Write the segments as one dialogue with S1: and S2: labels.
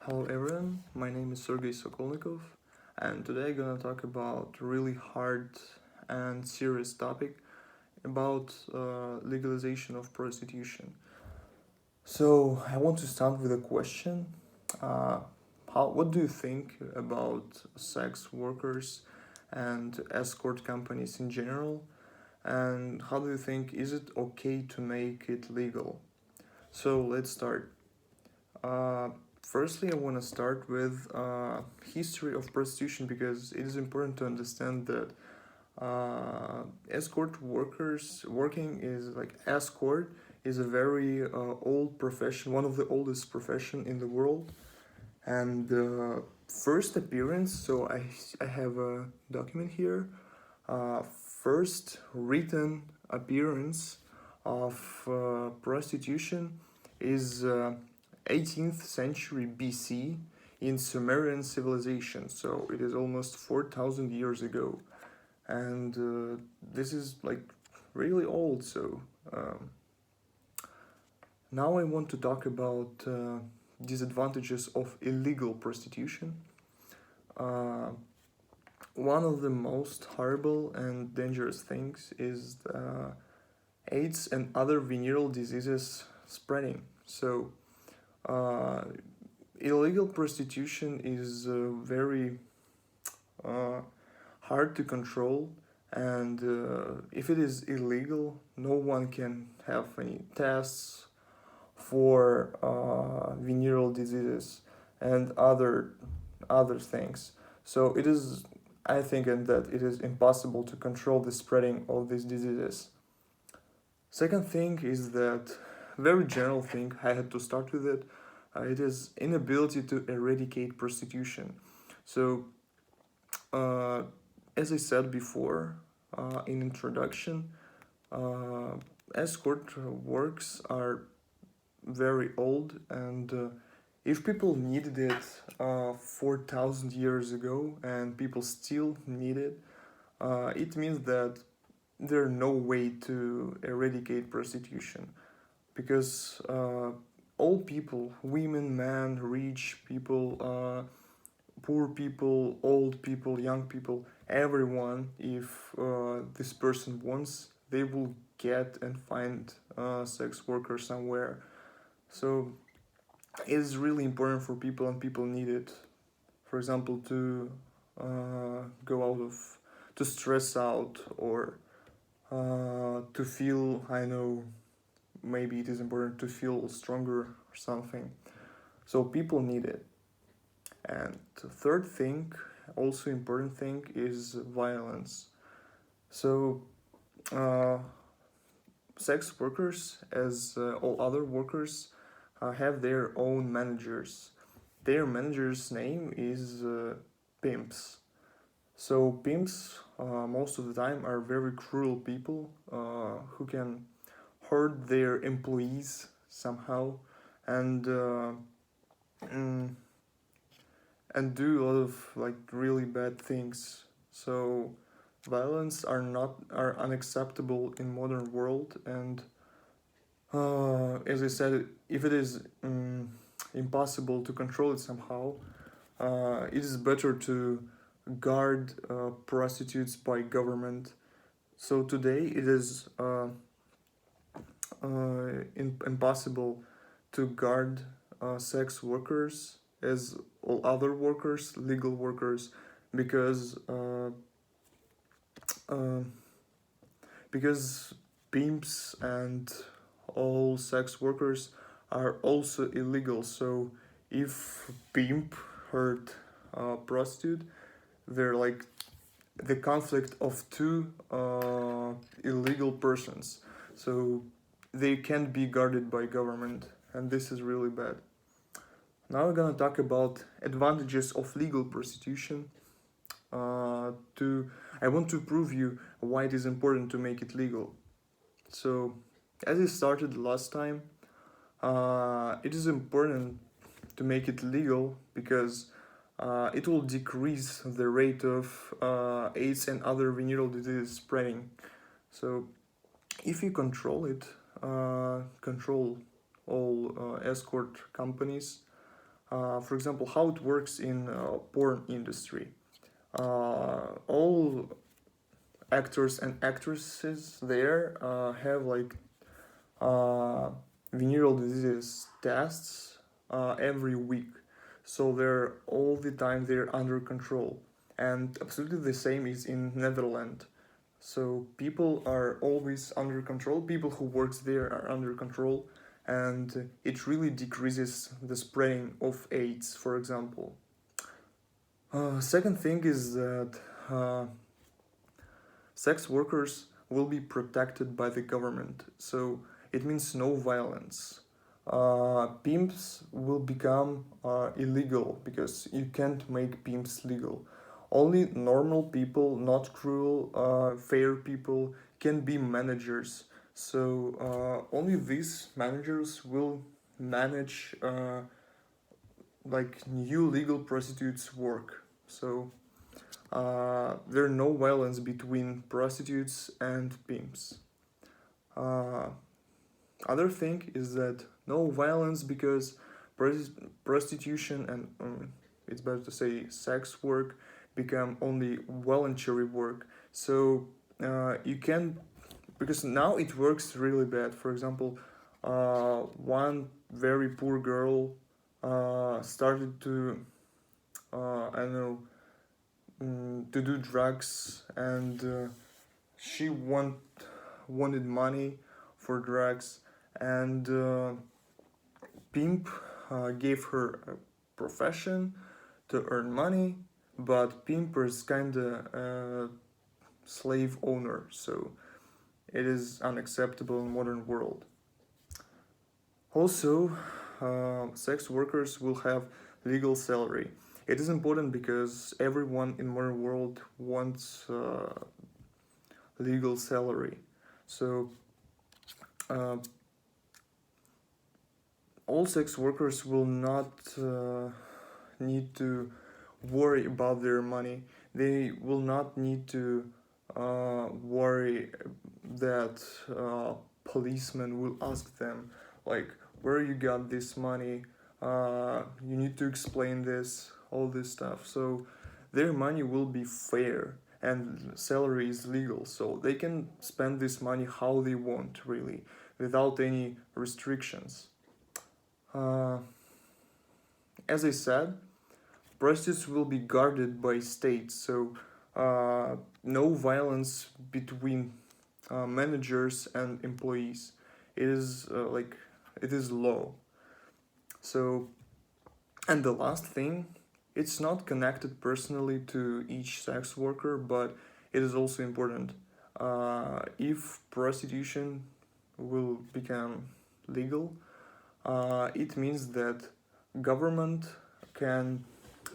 S1: Hello everyone, my name is Sergei Sokolnikov, and today I'm gonna talk about a really hard and serious topic about legalization of prostitution. So I want to start with a question. Uh, what do you think about sex workers and escort companies in general? And how do you think is it okay to make it legal? So let's start. Uh, Firstly, I want to start with history of prostitution because it is important to understand that escort workers working is like escort is a very old profession, one of the oldest profession in the world, and the first appearance. So I have a document here. First written appearance of prostitution is 18th century BC in Sumerian civilization. So it is almost 4,000 years ago, and this is like really old. So um, now I want to talk about disadvantages of illegal prostitution. Uh, One of the most horrible and dangerous things is AIDS and other venereal diseases spreading. So, uh, illegal prostitution is very uh, hard to control, and if it is illegal, no one can have any tests for venereal diseases and other things. So it is, I think, that it is impossible to control the spreading of these diseases. Second thing is that very general thing I had to start with it. It is inability to eradicate prostitution. So uh, as I said before in introduction, uh, escort works are very old, and if people needed it 4,000 years ago and people still need it, it means that there's no way to eradicate prostitution because all people, women, men, rich people, poor people, old people, young people, everyone, if this person wants, they will get and find sex worker somewhere. So it is really important for people, and people need it. For example, to go out of, to stress out, or to feel, I know, maybe it is important to feel stronger or something. So people need it. And the third thing, also important thing, is violence. So uh, sex workers, as all other workers, have their own managers. Their manager's name is pimps. So pimps, most of the time, are very cruel people who can hurt their employees somehow, and mm, and do a lot of like really bad things. So violence are unacceptable in modern world, and as I said, if it is impossible to control it somehow, it is better to guard prostitutes by government. So today it is impossible to guard sex workers as all other workers, legal workers, because uh, because pimps and all sex workers are also illegal. So if pimp hurt prostitute, they're like the conflict of two illegal persons. So they can't be guarded by government, and this is really bad. Now we're gonna talk about advantages of legal prostitution. To I want to prove you why it is important to make it legal. So, as I started last time, it is important to make it legal because it will decrease the rate of AIDS and other venereal diseases spreading. So, if you control it, control all escort companies, For example, how it works in porn industry. All actors and actresses there have like venereal disease tests every week, so they're all the time they're under control. And absolutely the same is in Netherlands. So people are always under control. People who works there are under control, and it really decreases the spreading of AIDS, for example. Second thing is that sex workers will be protected by the government. So it means no violence. Pimps will become illegal because you can't make pimps legal. Only normal people, not cruel, fair people, can be managers. So only these managers will manage like new legal prostitutes' work. So there are no violence between prostitutes and pimps. Other thing is that no violence because prostitution and it's better to say sex work become only voluntary work. So you can, because now it works really bad. For example, one very poor girl started to I don't know, to do drugs, and she wanted money for drugs, and pimp gave her a profession to earn money, but pimp is kinda a slave owner, so it is unacceptable in modern world. Also, sex workers will have legal salary. It is important because everyone in modern world wants legal salary. So all sex workers will not need to worry about their money. They will not need to worry that policemen will ask them like, where you got this money, you need to explain this, all this stuff. So their money will be fair, and salary is legal, so they can spend this money how they want, really, without any restrictions. As I said, prostitutes will be guarded by states, so no violence between managers and employees. It is it is law. So, and the last thing, it's not connected personally to each sex worker, but it is also important. If prostitution will become legal, it means that government can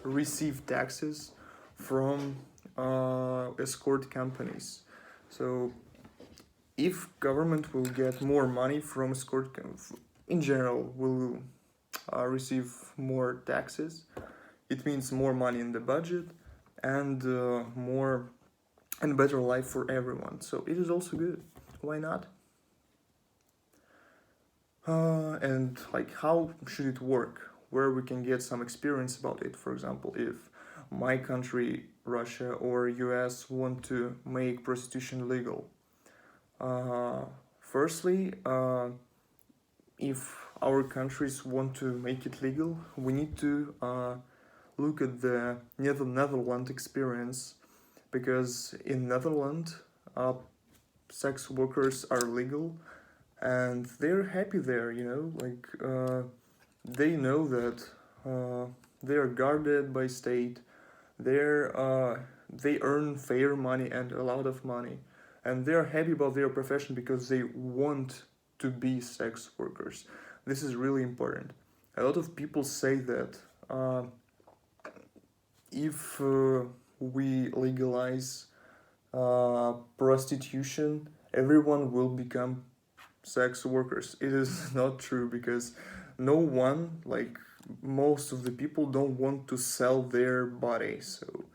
S1: receive taxes from escort companies. So if government will get more money from escort in general will receive more taxes, it means more money in the budget and more and better life for everyone. So it is also good. Why not? And like, how should it work? Where we can get some experience about it. For example, if my country, Russia or US, want to make prostitution legal. Firstly, if our countries want to make it legal, we need to look at the Netherlands experience, because in Netherlands, sex workers are legal and they're happy there, you know, like they know that they are guarded by state, they earn fair money and a lot of money, and they're happy about their profession because they want to be sex workers. This is really important. A lot of people say that if we legalize prostitution, everyone will become sex workers. It is not true, because no one, like most of the people, don't want to sell their body. So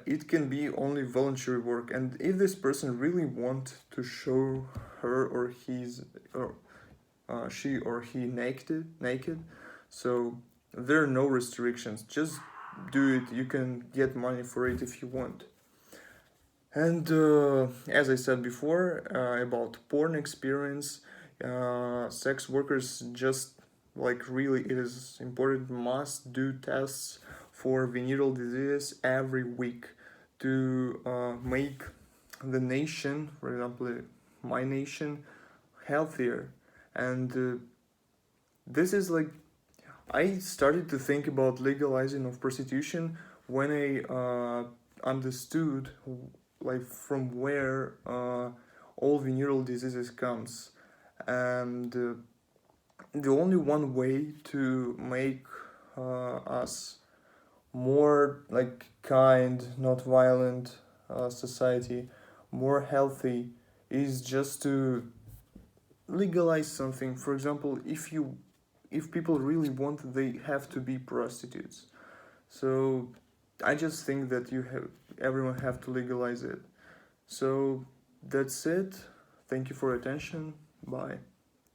S1: it can be only voluntary work, and if this person really want to show her or his or she or he naked, so there are no restrictions. Just do it. You can get money for it if you want. And as I said before, about porn experience, sex workers just like really it is important must do tests for venereal diseases every week to make the nation, for example, my nation, healthier. And this is like I started to think about legalizing of prostitution when I understood like from where all venereal diseases comes, and the only one way to make us more like kind, not violent society, more healthy, is just to legalize something. For example, if people really want, they have to be prostitutes. So I just think that everyone have to legalize it. So that's it. Thank you for attention. Bye.